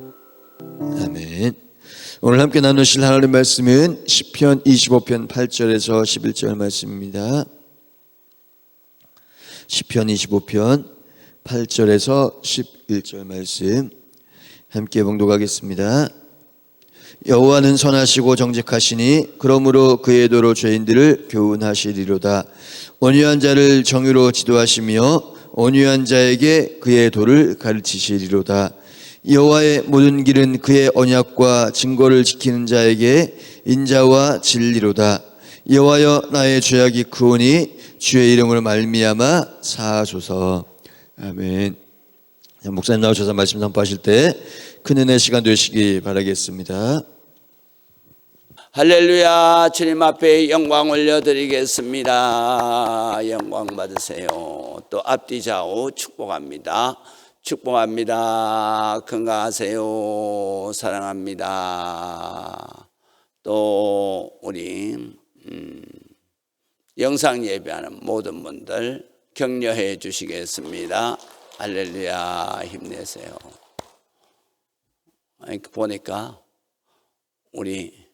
아멘. 오늘 함께 나누실 하나님의 말씀은 시편 25편 8절에서 11절 말씀입니다. 시편 25편 8절에서 11절 말씀 함께 봉독하겠습니다. 여호와는 선하시고 정직하시니 그러므로 그의 도로 죄인들을 교훈하시리로다. 온유한 자를 정의로 지도하시며 온유한 자에게 그의 도를 가르치시리로다. 여호와의 모든 길은 그의 언약과 증거를 지키는 자에게 인자와 진리로다. 여호와여, 나의 죄악이 크오니 주의 이름으로 말미암아 사하소서. 아멘. 목사님 나오셔서 말씀 선포하실 때 큰 은혜 시간 되시기 바라겠습니다. 할렐루야. 주님 앞에 영광 올려드리겠습니다. 영광 받으세요. 또 앞뒤 좌우 축복합니다. 축복합니다. 건강하세요. 사랑합니다. 또 우리 영상 예배하는 모든 분들 격려해 주시겠습니다. 할렐루야. 힘내세요. 보니까 우리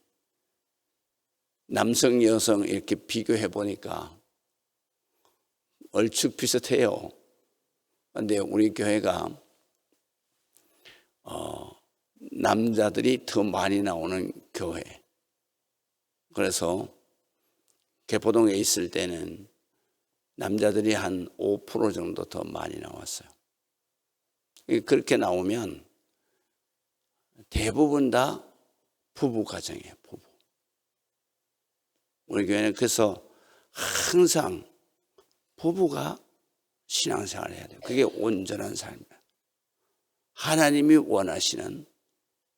남성 여성 이렇게 비교해 보니까 얼추 비슷해요. 그런데 우리 교회가 남자들이 더 많이 나오는 교회. 그래서 개포동에 있을 때는 남자들이 한 5% 정도 더 많이 나왔어요. 그렇게 나오면 대부분 다 부부 가정이에요. 부부. 우리 교회는 그래서 항상 부부가 신앙생활을 해야 돼요. 그게 온전한 삶이에요. 하나님이 원하시는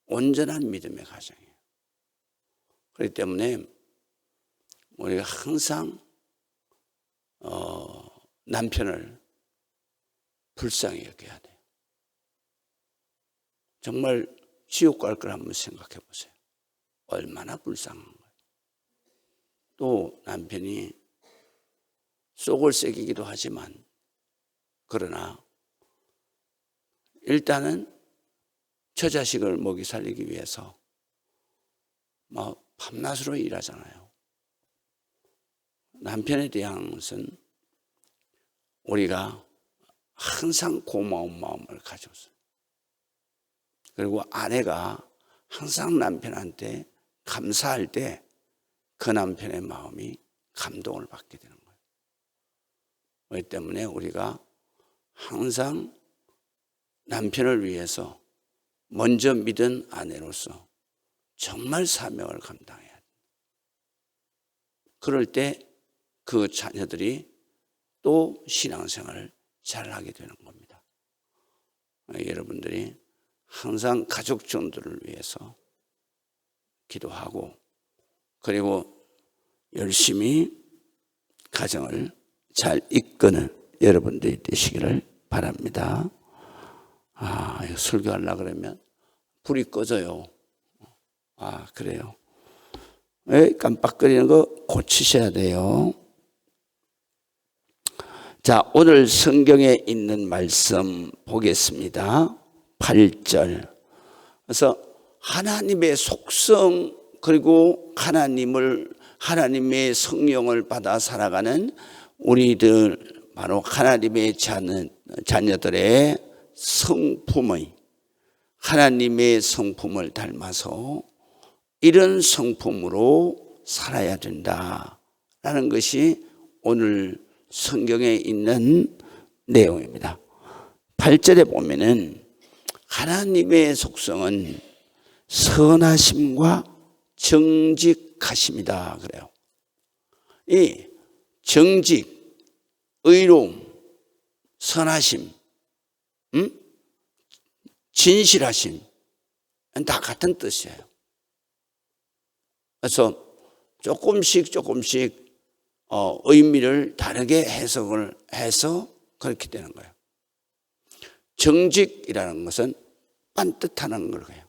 온전한 믿음의 가정이에요. 그렇기 때문에 우리가 항상 남편을 불쌍히 여겨야 돼요. 정말 지옥 갈 걸 한번 생각해 보세요. 얼마나 불쌍한 거예요. 또 남편이 속을 새기기도 하지만 그러나 일단은 저 자식을 먹이 살리기 위해서 밤낮으로 일하잖아요. 남편에 대한 것은 우리가 항상 고마운 마음을 가졌어요. 그리고 아내가 항상 남편한테 감사할 때 그 남편의 마음이 감동을 받게 되는 거예요. 그렇기 때문에 우리가 항상 남편을 위해서 먼저 믿은 아내로서 정말 사명을 감당해야 돼요. 그럴 때 그 자녀들이 또 신앙생활을 잘하게 되는 겁니다. 여러분들이 항상 가족들을 위해서 기도하고 그리고 열심히 가정을 잘 이끄는 여러분들이 되시기를 바랍니다. 설교하려고 그러면 불이 꺼져요. 그래요. 깜빡거리는 거 고치셔야 돼요. 자, 오늘 성경에 있는 말씀 보겠습니다. 8절. 그래서 하나님의 속성 그리고 하나님의 성령을 받아 살아가는 우리들 바로 하나님의 자녀들의 성품의 하나님의 성품을 닮아서 이런 성품으로 살아야 된다라는 것이 오늘 성경에 있는 내용입니다. 8절에 보면은 하나님의 속성은 선하심과 정직하심이다 그래요. 이 정직, 의로움, 선하심, 진실하심 다 같은 뜻이에요. 그래서 조금씩 의미를 다르게 해석을 해서 그렇게 되는 거예요. 정직이라는 것은 반듯하는 거예요.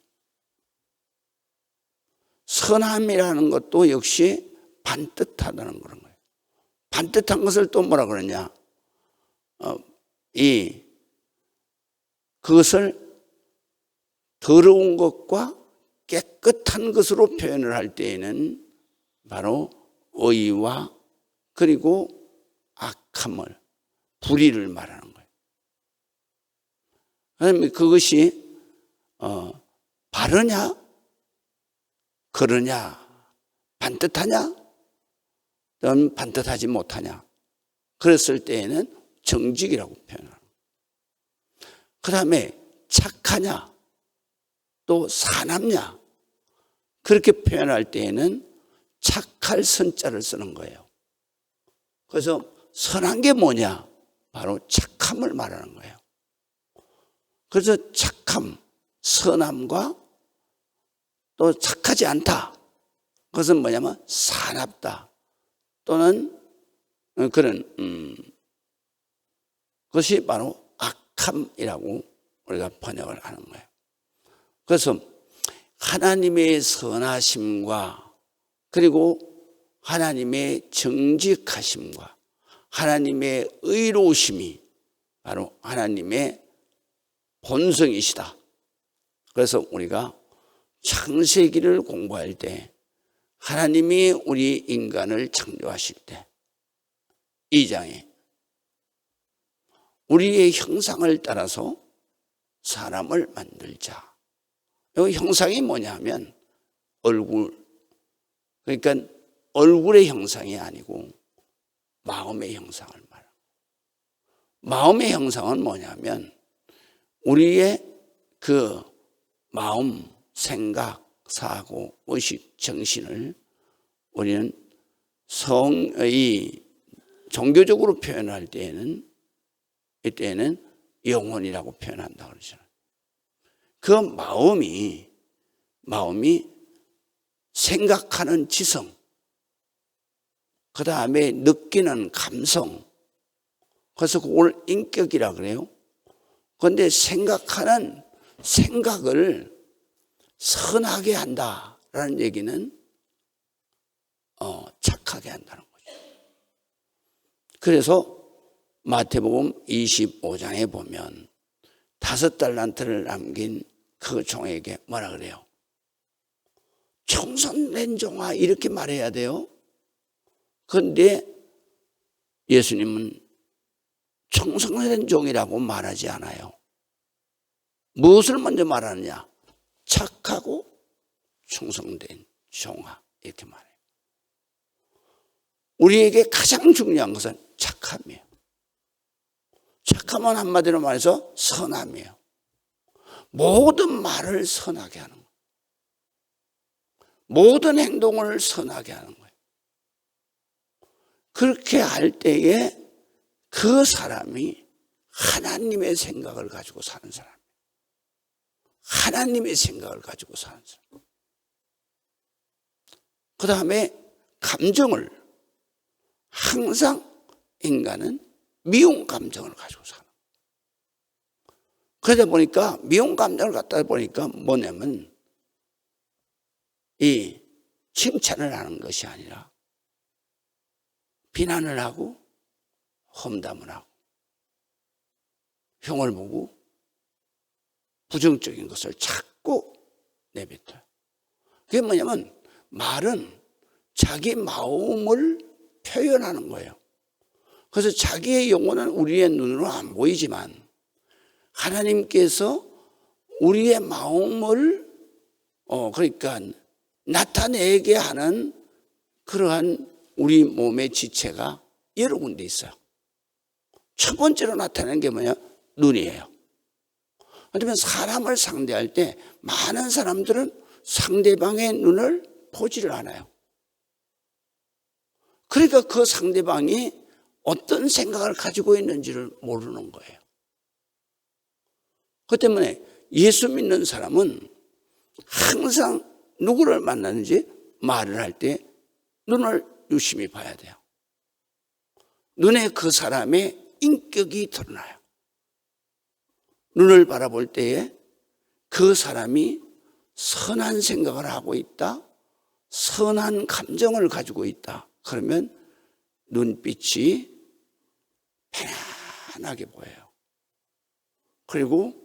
선함이라는 것도 역시 반듯하다는 그런 거예요. 반듯한 것을 또 뭐라 그러냐? 그것을 더 더러운 것과 깨끗한 것으로 표현을 할 때에는 바로 의와 그리고 악함을, 불의를 말하는 거예요. 그다음에 그것이 바르냐, 그러냐, 반듯하냐, 또는 반듯하지 못하냐. 그랬을 때에는 정직이라고 표현하는 거예요. 그 다음에 착하냐, 또 사납냐, 그렇게 표현할 때에는 착할 선자를 쓰는 거예요. 그래서 선한 게 뭐냐? 바로 착함을 말하는 거예요. 그래서 착함, 선함과 또 착하지 않다. 그것은 뭐냐면 사납다. 또는 그런 그것이 바로 악함이라고 우리가 번역을 하는 거예요. 그래서 하나님의 선하심과 그리고 하나님의 정직하심과 하나님의 의로우심이 바로 하나님의 본성이시다. 그래서 우리가 창세기를 공부할 때 하나님이 우리 인간을 창조하실 때 2장에 우리의 형상을 따라서 사람을 만들자. 이 형상이 뭐냐 하면 얼굴, 그러니까 얼굴의 형상이 아니고 마음의 형상을 말합니다. 마음의 형상은 뭐냐면 우리의 그 마음, 생각, 사고, 의식, 정신을 우리는 종교적으로 표현할 때에는 이때는 영혼이라고 표현한다고 그러잖아요. 그 마음이 생각하는 지성, 그 다음에 느끼는 감성, 그래서 그걸 인격이라 그래요. 그런데 생각하는 생각을 선하게 한다라는 얘기는 착하게 한다는 거죠. 그래서 마태복음 25장에 보면 5달란트를 남긴 그 종에게 뭐라 그래요? 청손된 종아, 이렇게 말해야 돼요. 그런데 예수님은 청손된 종이라고 말하지 않아요. 무엇을 먼저 말하느냐? 착하고 충성된 종아, 이렇게 말해요. 우리에게 가장 중요한 것은 착함이에요. 착함은 한마디로 말해서 선함이에요. 모든 말을 선하게 하는 거예요. 모든 행동을 선하게 하는 거예요. 그렇게 할 때에 그 사람이 하나님의 생각을 가지고 사는 사람이에요. 하나님의 생각을 가지고 사는 사람. 그 다음에 감정을, 항상 인간은 미운 감정을 가지고 사는 거예요. 그러다 보니까 미운 감정을 갖다 보니까 뭐냐면 이 칭찬을 하는 것이 아니라 비난을 하고 험담을 하고 흉을 보고 부정적인 것을 자꾸 내뱉어요. 그게 뭐냐면 말은 자기 마음을 표현하는 거예요. 그래서 자기의 영혼은 우리의 눈으로 안 보이지만 하나님께서 우리의 마음을 그러니까 나타내게 하는 그러한 우리 몸의 지체가 여러 군데 있어요. 첫 번째로 나타내는 게 뭐냐? 눈이에요. 그러면 사람을 상대할 때 많은 사람들은 상대방의 눈을 보지를 않아요. 그러니까 그 상대방이 어떤 생각을 가지고 있는지를 모르는 거예요. 그 때문에 예수 믿는 사람은 항상 누구를 만나는지 말을 할 때 눈을 유심히 봐야 돼요. 눈에 그 사람의 인격이 드러나요. 눈을 바라볼 때에 그 사람이 선한 생각을 하고 있다, 선한 감정을 가지고 있다. 그러면 눈빛이 편안하게 보여요. 그리고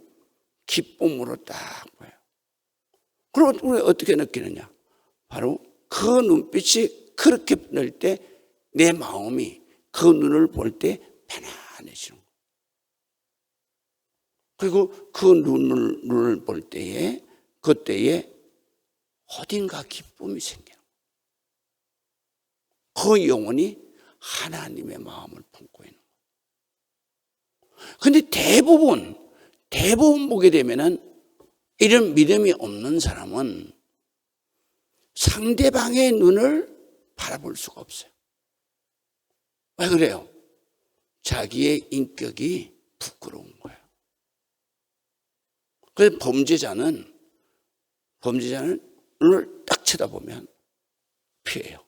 기쁨으로 딱 보여요. 그럼 우리 어떻게 느끼느냐? 바로 그 눈빛이 그렇게 넣을 때 내 마음이 그 눈을 볼 때 편안해지는 거예요. 그리고 그 눈을 볼 때에 그때에 어딘가 기쁨이 생기는 거예요. 그 영혼이 하나님의 마음을 품고 있는 거예요. 근데 대부분 보게 되면은 이런 믿음이 없는 사람은 상대방의 눈을 바라볼 수가 없어요. 왜 그래요? 자기의 인격이 부끄러운 거예요. 그래서 범죄자는 눈을 딱 쳐다보면 피해요.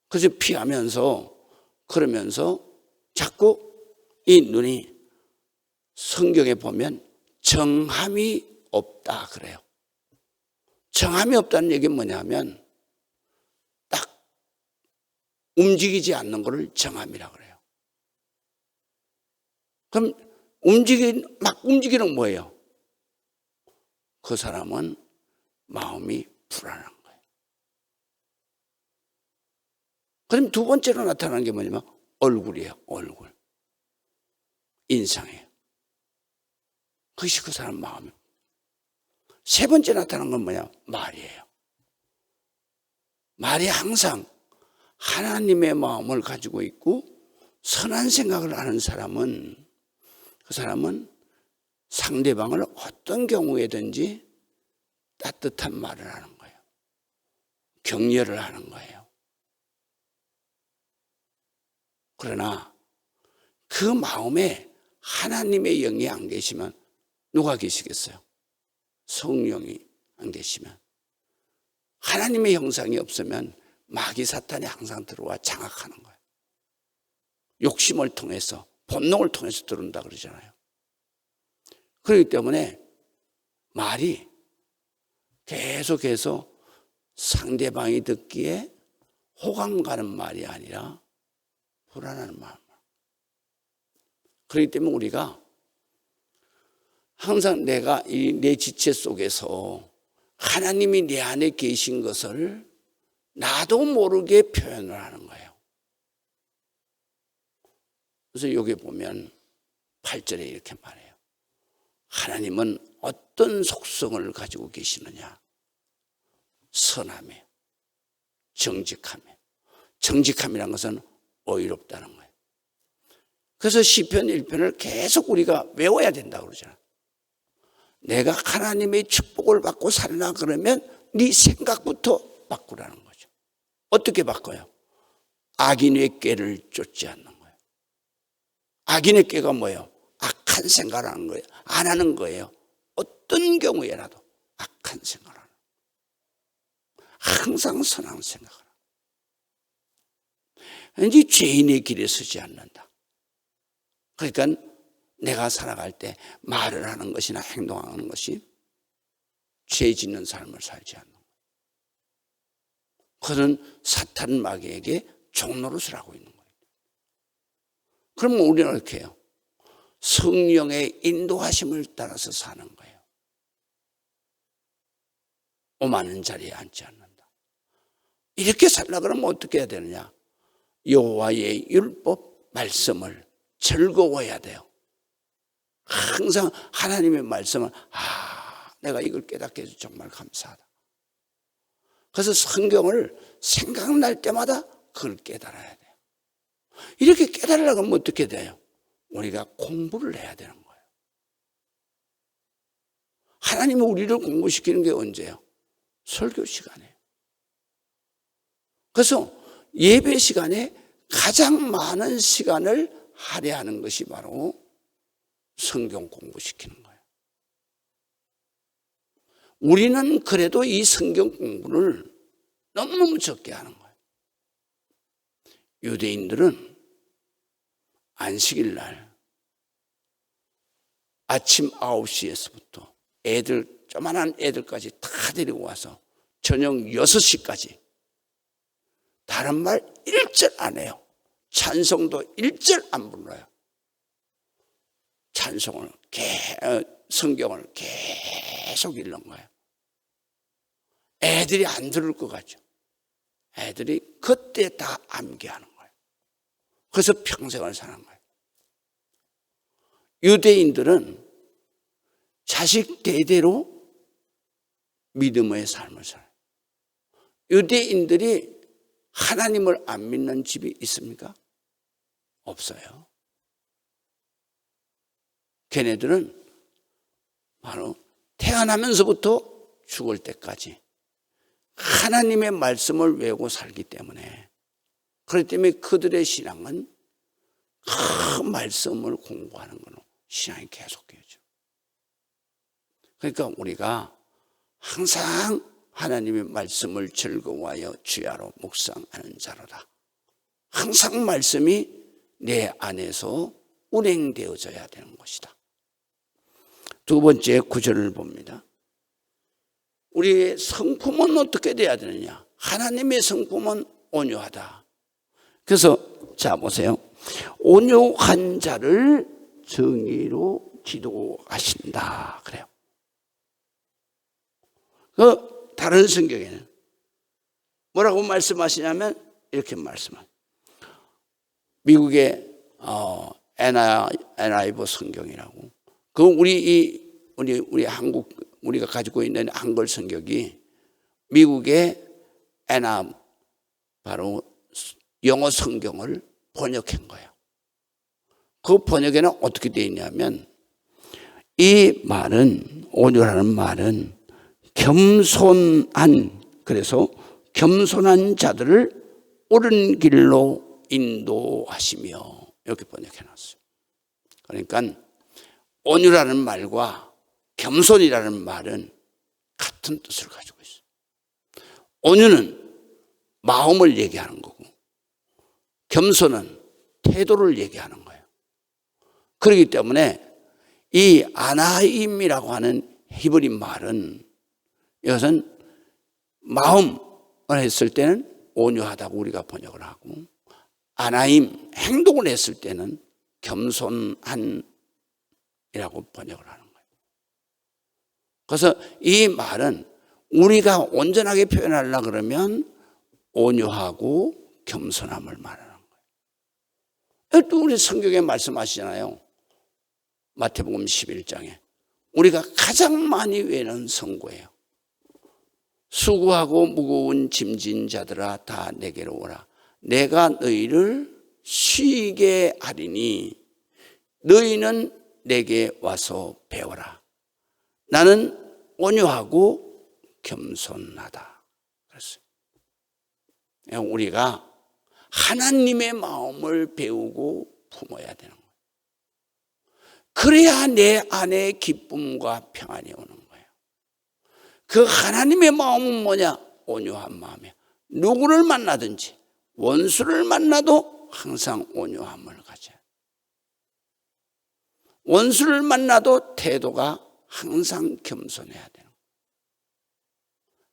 그래서 피하면서 그러면서 자꾸 이 눈이 성경에 보면 정함이 없다 그래요. 정함이 없다는 얘기는 뭐냐면 딱 움직이지 않는 것을 정함이라고 그래요. 그럼 막 움직이는 뭐예요? 그 사람은 마음이 불안한 거예요. 그럼 두 번째로 나타나는 게 뭐냐면 얼굴이에요. 얼굴. 인상이에요. 그것이 그 사람 마음이에요. 세 번째 나타나는 건 뭐냐? 말이에요. 말이 항상 하나님의 마음을 가지고 있고 선한 생각을 하는 사람은 그 사람은 상대방을 어떤 경우에든지 따뜻한 말을 하는 거예요. 격려를 하는 거예요. 그러나 그 마음에 하나님의 영이 안 계시면 누가 계시겠어요? 성령이 안 계시면. 하나님의 형상이 없으면 마귀 사탄이 항상 들어와 장악하는 거예요. 욕심을 통해서, 본능을 통해서 들어온다 그러잖아요. 그렇기 때문에 말이 계속해서 상대방이 듣기에 호감 가는 말이 아니라 불안한 마음. 그렇기 때문에 우리가 항상 내가 내 지체 속에서 하나님이 내 안에 계신 것을 나도 모르게 표현을 하는 거예요. 그래서 여기 보면 8절에 이렇게 말해요. 하나님은 어떤 속성을 가지고 계시느냐? 선함이에요. 정직함이에요. 정직함이라는 것은 어이롭다는 거예요. 그래서 시편 1편을 계속 우리가 외워야 된다고 그러잖아요. 내가 하나님의 축복을 받고 살라 그러면 네 생각부터 바꾸라는 거죠. 어떻게 바꿔요? 악인의 꾀를 쫓지 않는 거예요. 악인의 꾀가 뭐예요? 악한 생각을 하는 거예요. 안 하는 거예요. 어떤 경우에라도 악한 생각을 하는 거예요. 항상 선한 생각을 하는 거예요. 왠지 죄인의 길에 서지 않는다. 그러니까 내가 살아갈 때 말을 하는 것이나 행동하는 것이 죄 짓는 삶을 살지 않는 거예요. 그는 사탄 마귀에게 종노릇을 하고 있는 거예요. 그러면 우리는 어떻게 해요? 성령의 인도하심을 따라서 사는 거예요. 오만한 자리에 앉지 않는다. 이렇게 살려고 그러면 어떻게 해야 되느냐? 여호와의 율법 말씀을 즐거워해야 돼요. 항상 하나님의 말씀을 내가 이걸 깨닫게 해서 정말 감사하다. 그래서 성경을 생각날 때마다 그걸 깨달아야 돼요. 이렇게 깨달으려고 하면 어떻게 돼요? 우리가 공부를 해야 되는 거예요. 하나님은 우리를 공부시키는 게 언제예요? 설교 시간이에요. 그래서 예배 시간에 가장 많은 시간을 할애하는 것이 바로 성경 공부시키는 거예요. 우리는 그래도 이 성경 공부를 너무너무 적게 하는 거예요. 유대인들은 안식일 날 아침 9시에서부터 조만한 애들까지 다 데리고 와서 저녁 6시까지 다른 말 1절 안 해요. 찬송도 1절 안 불러요. 찬송을 성경을 계속 읽는 거예요. 애들이 안 들을 것 같죠. 애들이 그때 다 암기하는 거예요. 그래서 평생을 사는 거예요. 유대인들은 자식 대대로 믿음의 삶을 살아요. 유대인들이 하나님을 안 믿는 집이 있습니까? 없어요. 걔네들은 바로 태어나면서부터 죽을 때까지 하나님의 말씀을 외우고 살기 때문에, 그렇기 때문에 그들의 신앙은 그 말씀을 공부하는 거로 신앙이 계속해야죠. 그러니까 우리가 항상 하나님의 말씀을 즐거워하여 주야로 묵상하는 자로다. 항상 말씀이 내 안에서 운행되어져야 되는 것이다. 두 번째 구절을 봅니다. 우리의 성품은 어떻게 돼야 되느냐? 하나님의 성품은 온유하다. 그래서 자 보세요. 온유한 자를 정의로 지도하신다 그래요. 그 다른 성경에는 뭐라고 말씀하시냐면 이렇게 말씀합니다. 미국의 NIV 성경이라고. 그 우리 한국 우리가 가지고 있는 한글 성경이 미국의 NIV 바로 영어 성경을 번역한 거예요. 그 번역에는 어떻게 되어 있냐면 이 말은 온유라는 말은 겸손한, 그래서 겸손한 자들을 옳은 길로 인도하시며 이렇게 번역해 놨어요. 그러니까 온유라는 말과 겸손이라는 말은 같은 뜻을 가지고 있어요. 온유는 마음을 얘기하는 거고 겸손은 태도를 얘기하는 거예요. 그렇기 때문에 이 아나임이라고 하는 히브리 말은 이것은 마음을 했을 때는 온유하다고 우리가 번역을 하고, 아나임 행동을 했을 때는 겸손한이라고 번역을 하는 거예요. 그래서 이 말은 우리가 온전하게 표현하려고 그러면 온유하고 겸손함을 말하는 거예요. 또 우리 성경에 말씀하시잖아요. 마태복음 11장에 우리가 가장 많이 외우는 성구예요. 수고하고 무거운 짐진 자들아 다 내게로 오라. 내가 너희를 쉬게 하리니 너희는 내게 와서 배워라. 나는 온유하고 겸손하다. 그랬어요. 우리가 하나님의 마음을 배우고 품어야 되는 거예요. 그래야 내 안에 기쁨과 평안이 오는 거예요. 그 하나님의 마음은 뭐냐? 온유한 마음이야. 누구를 만나든지 원수를 만나도 항상 온유함을 가져요. 원수를 만나도 태도가 항상 겸손해야 되는 거예요.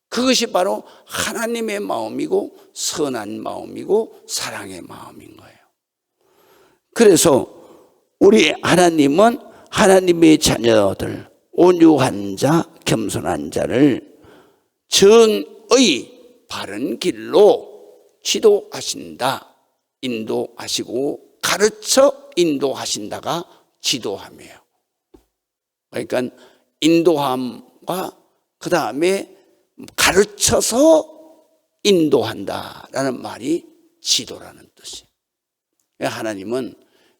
그것이 바로 하나님의 마음이고 선한 마음이고 사랑의 마음인 거예요. 그래서 우리 하나님은 하나님의 자녀들, 온유한 자, 겸손한 자를 정의 바른 길로 지도하신다. 인도하시고 가르쳐 인도하신다가 지도함이에요. 그러니까 인도함과 그 다음에 가르쳐서 인도한다라는 말이 지도라는 뜻이에요. 하나님은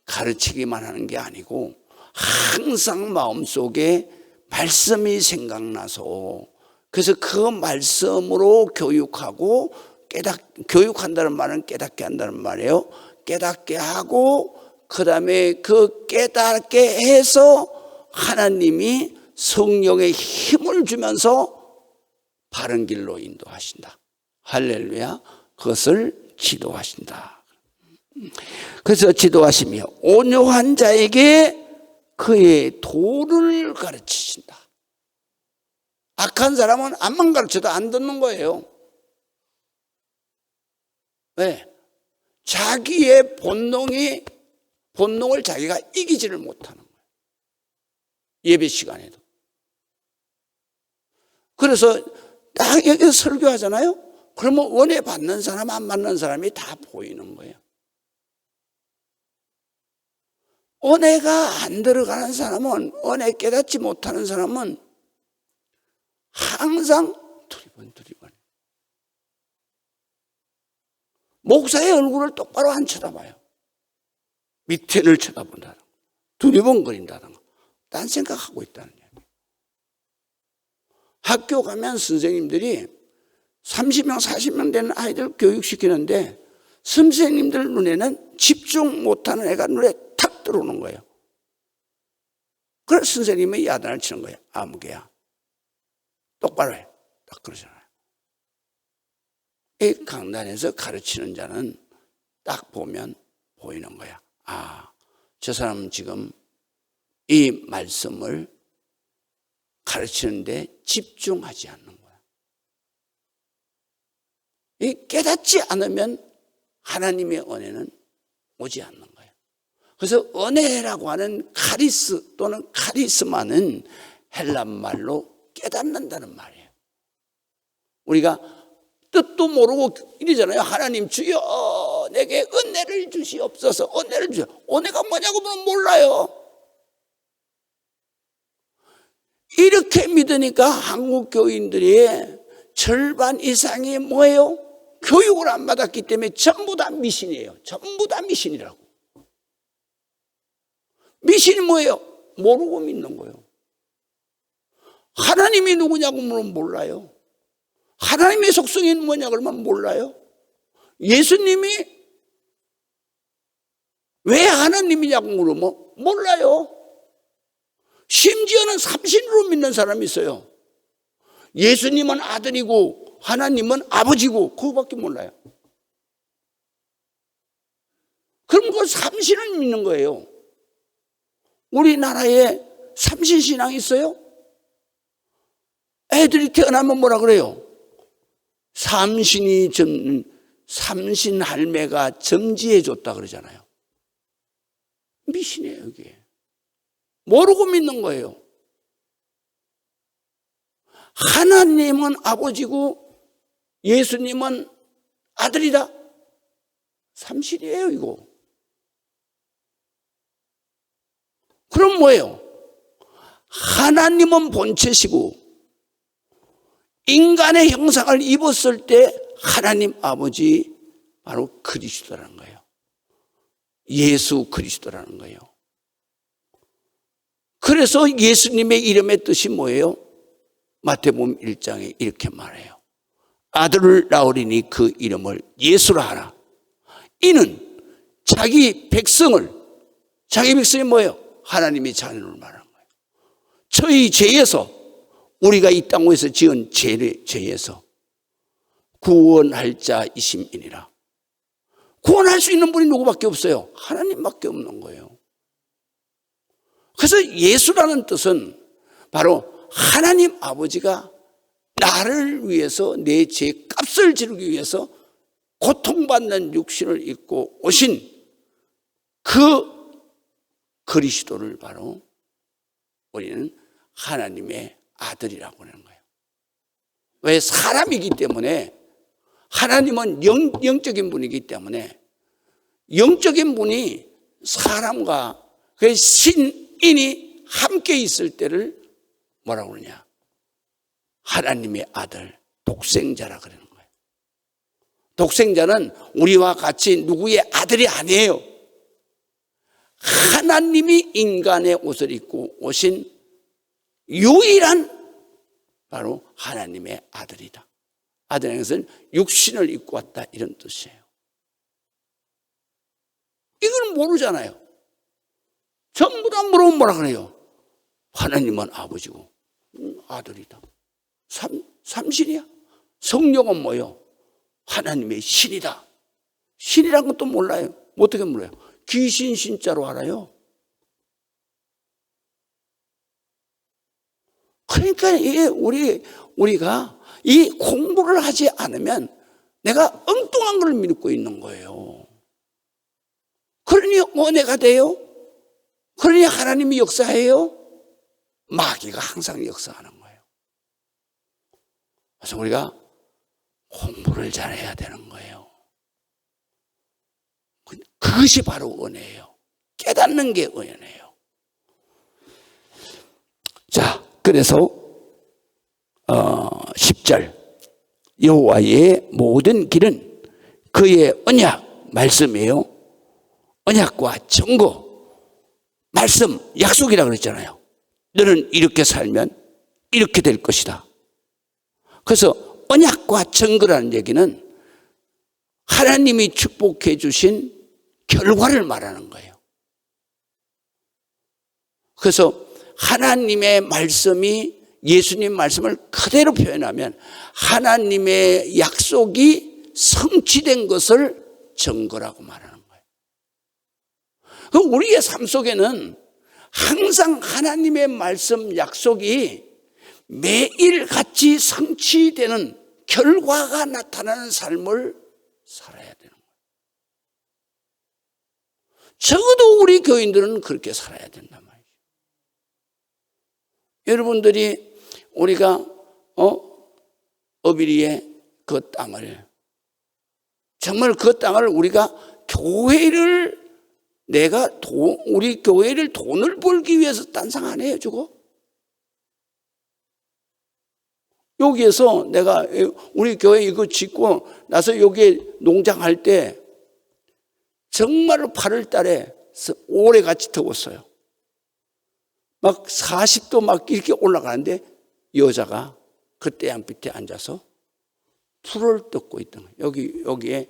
가르치기만 하는 게 아니고 항상 마음속에 말씀이 생각나서, 그래서 그 말씀으로 교육하고 교육한다는 말은 깨닫게 한다는 말이에요. 깨닫게 하고 그 다음에 그 깨닫게 해서 하나님이 성령의 힘을 주면서 바른 길로 인도하신다. 할렐루야. 그것을 지도하신다. 그래서 지도하시며 온유한 자에게 그의 도를 가르치신다. 악한 사람은 암만 가르쳐도 안 듣는 거예요. 왜? 자기의 본능을 자기가 이기지를 못하는 거예요. 예배 시간에도. 그래서 딱 여기 설교하잖아요. 그러면 은혜 받는 사람 안 받는 사람이 다 보이는 거예요. 은혜가 안 들어가는 사람은, 은혜 깨닫지 못하는 사람은 항상 두리번. 목사의 얼굴을 똑바로 안 쳐다봐요. 밑에를 쳐다본다든가 두리번거린다든가 딴 생각하고 있다는 얘기예요. 학교 가면 선생님들이 30명 40명 되는 아이들 교육시키는데 선생님들 눈에는 집중 못하는 애가 눈에 탁 들어오는 거예요. 그래서 선생님이 야단을 치는 거예요. 아무개야 똑바로 해. 딱 그러잖아요. 이 강단에서 가르치는 자는 딱 보면 보이는 거야. 아, 저 사람은 지금 이 말씀을 가르치는데 집중하지 않는 거야. 이 깨닫지 않으면 하나님의 은혜는 오지 않는 거예요. 그래서 은혜라고 하는 카리스 또는 카리스마는 헬란 말로 깨닫는다는 말이에요. 우리가 뜻도 모르고 이러잖아요. 하나님 주여 내게 은혜를 주시옵소서. 은혜를 주시오. 은혜가 뭐냐고 물으면 몰라요. 이렇게 믿으니까 한국 교인들의 절반 이상이 뭐예요? 교육을 안 받았기 때문에 전부 다 미신이에요. 전부 다 미신이라고. 미신이 뭐예요? 모르고 믿는 거예요. 하나님이 누구냐고 물으면 몰라요. 하나님의 속성이 뭐냐 그러면 몰라요. 예수님이 왜 하나님이냐고 물으면 몰라요. 심지어는 삼신으로 믿는 사람이 있어요. 예수님은 아들이고 하나님은 아버지고 그거밖에 몰라요. 그럼 그 삼신을 믿는 거예요. 우리나라에 삼신신앙이 있어요? 애들이 태어나면 뭐라 그래요? 삼신 할매가 점지해 줬다 그러잖아요. 미신이에요, 이게. 모르고 믿는 거예요. 하나님은 아버지고 예수님은 아들이다. 삼신이에요, 이거. 그럼 뭐예요? 하나님은 본체시고 인간의 형상을 입었을 때 하나님 아버지 바로 그리스도라는 거예요. 예수 그리스도라는 거예요. 그래서 예수님의 이름의 뜻이 뭐예요? 마태복음 1장에 이렇게 말해요. 아들을 낳으리니 그 이름을 예수라 하라. 이는 자기 백성이 뭐예요? 하나님의 자녀를 말하는 거예요. 저희 죄에서 우리가 이 땅에서 지은 죄에서 구원할 자이심이니라. 구원할 수 있는 분이 누구밖에 없어요? 하나님밖에 없는 거예요. 그래서 예수라는 뜻은 바로 하나님 아버지가 나를 위해서 내 죄 값을 지르기 위해서 고통받는 육신을 입고 오신 그 그리스도를 바로 우리는 하나님의 아들이라고 하는 거예요. 왜? 사람이기 때문에 하나님은 영적인 분이기 때문에 영적인 분이 사람과 그 신인이 함께 있을 때를 뭐라고 그러냐? 하나님의 아들, 독생자라 그러는 거예요. 독생자는 우리와 같이 누구의 아들이 아니에요. 하나님이 인간의 옷을 입고 오신 유일한 바로 하나님의 아들이다. 아들이라는 것은 육신을 입고 왔다 이런 뜻이에요. 이걸 모르잖아요. 전부 다 물어보면 뭐라 그래요? 하나님은 아버지고 아들이다. 삼신이야. 성령은 뭐요? 하나님의 신이다. 신이란 것도 몰라요. 어떻게 몰라요? 귀신 신자로 알아요. 그러니까 우리가 이 공부를 하지 않으면 내가 엉뚱한 걸 믿고 있는 거예요. 그러니 은혜가 돼요? 그러니 하나님이 역사해요? 마귀가 항상 역사하는 거예요. 그래서 우리가 공부를 잘해야 되는 거예요. 그것이 바로 은혜예요. 깨닫는 게 은혜예요. 자, 그래서 10절 여호와의 모든 길은 그의 언약 말씀이에요. 언약과 증거 말씀 약속이라고 그랬잖아요. 너는 이렇게 살면 이렇게 될 것이다. 그래서 언약과 증거라는 얘기는 하나님이 축복해 주신 결과를 말하는 거예요. 그래서 하나님의 말씀이 예수님 말씀을 그대로 표현하면 하나님의 약속이 성취된 것을 증거라고 말하는 거예요. 그럼 우리의 삶 속에는 항상 하나님의 말씀 약속이 매일 같이 성취되는 결과가 나타나는 삶을 살아야 되는 거예요. 적어도 우리 교인들은 그렇게 살아야 된단 말이에요. 여러분들이 우리가 어비리의 그 땅을 정말 그 땅을 우리가 교회를 우리 교회를 돈을 벌기 위해서 딴상 안 해요, 저거? 여기에서 내가 우리 교회 이거 짓고 나서 여기에 농장할 때 정말로 8월 달에 오래같이 더웠어요. 막 40도 막 이렇게 올라가는데 여자가 그 태양빛에 앉아서 풀을 뜯고 있던 거예요. 여기에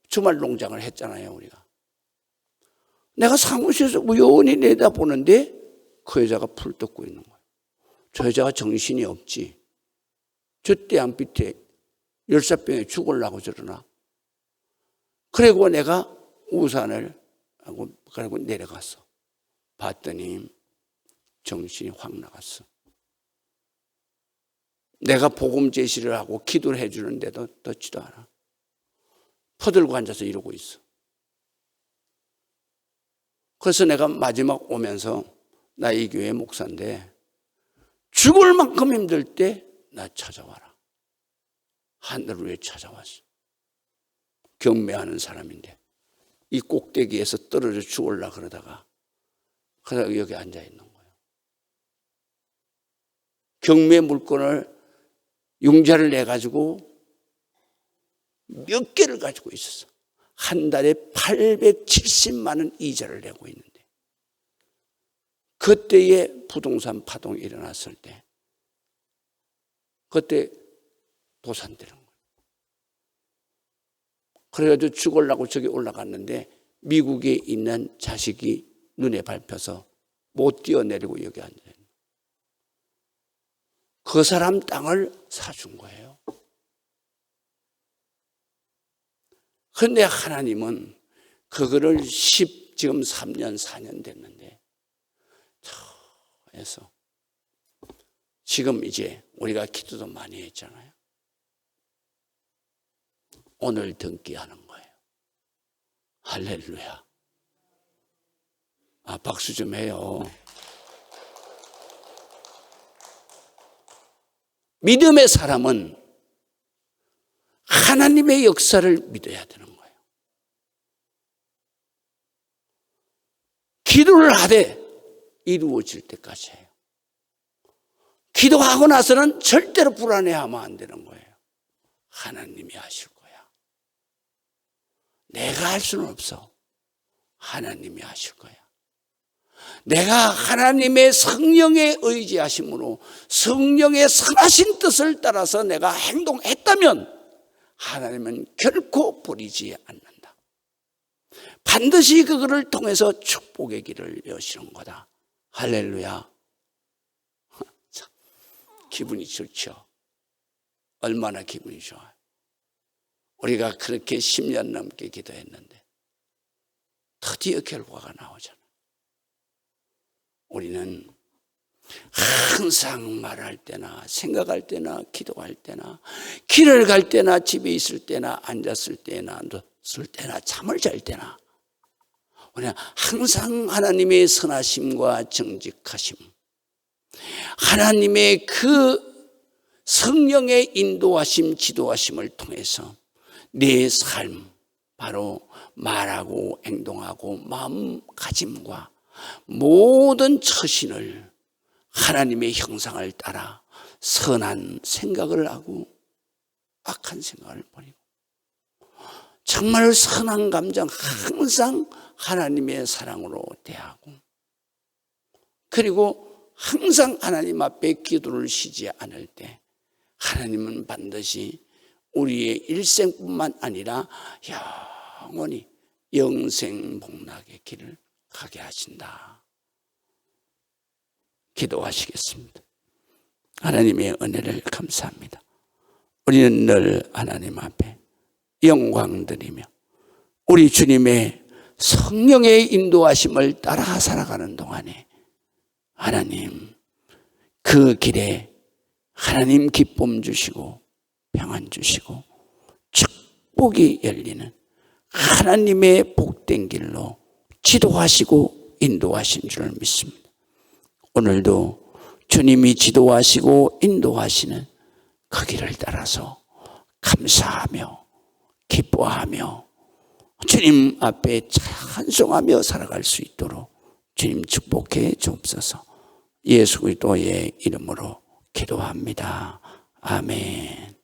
주말 농장을 했잖아요, 우리가. 내가 사무실에서 우연히 내다보는데 그 여자가 풀 뜯고 있는 거예요. 저 여자가 정신이 없지. 저 태양빛에 열사병에 죽으려고 저러나. 그리고 내가 우산을 하고 그리고 내려갔어. 봤더니 정신이 확 나갔어. 내가 복음 제시를 하고 기도를 해주는데도 듣지도 않아. 퍼들고 앉아서 이러고 있어. 그래서 내가 마지막 오면서 나 이 교회 목사인데 죽을 만큼 힘들 때 나 찾아와라. 하늘 위에 찾아왔어. 경매하는 사람인데 이 꼭대기에서 떨어져 죽으려고 그러다가 여기 앉아 있는 거예요. 경매 물건을 융자를 내가지고 몇 개를 가지고 있었어. 한 달에 870만 원 이자를 내고 있는데 그때에 부동산 파동이 일어났을 때 그때 도산되는 거예요. 그래가지고 죽으려고 저기 올라갔는데 미국에 있는 자식이 눈에 밟혀서 못 뛰어내리고 여기 앉아있는 거예요. 그 사람 땅을 사준 거예요. 그런데 하나님은 그거를 지금 3년 4년 됐는데 해서 지금 이제 우리가 기도도 많이 했잖아요. 오늘 등기하는 거예요. 할렐루야. 박수 좀 해요. 믿음의 사람은 하나님의 역사를 믿어야 되는 거예요. 기도를 하되 이루어질 때까지 해요. 기도하고 나서는 절대로 불안해하면 안 되는 거예요. 하나님이 하실 거야. 내가 할 수는 없어. 하나님이 하실 거야. 내가 하나님의 성령의 의지하심으로 성령의 선하신 뜻을 따라서 내가 행동했다면 하나님은 결코 버리지 않는다. 반드시 그거를 통해서 축복의 길을 여시는 거다. 할렐루야. 참, 기분이 좋죠. 얼마나 기분이 좋아요. 우리가 그렇게 10년 넘게 기도했는데 드디어 결과가 나오잖아. 우리는 항상 말할 때나 생각할 때나 기도할 때나 길을 갈 때나 집에 있을 때나 앉았을 때나 누웠을 때나 잠을 잘 때나 우리는 항상 하나님의 선하심과 정직하심, 하나님의 그 성령의 인도하심, 지도하심을 통해서 내 삶, 바로 말하고 행동하고 마음가짐과 모든 처신을 하나님의 형상을 따라 선한 생각을 하고 악한 생각을 버리고 정말 선한 감정 항상 하나님의 사랑으로 대하고 그리고 항상 하나님 앞에 기도를 쉬지 않을 때 하나님은 반드시 우리의 일생뿐만 아니라 영원히 영생복락의 길을 가게 하신다. 기도하시겠습니다. 하나님의 은혜를 감사합니다. 우리는 늘 하나님 앞에 영광 드리며 우리 주님의 성령의 인도하심을 따라 살아가는 동안에 하나님 그 길에 하나님 기쁨 주시고 평안 주시고 축복이 열리는 하나님의 복된 길로 지도하시고 인도하신 줄 믿습니다. 오늘도 주님이 지도하시고 인도하시는 그 길을 따라서 감사하며 기뻐하며 주님 앞에 찬송하며 살아갈 수 있도록 주님 축복해 주옵소서. 예수 그리스도의 이름으로 기도합니다. 아멘.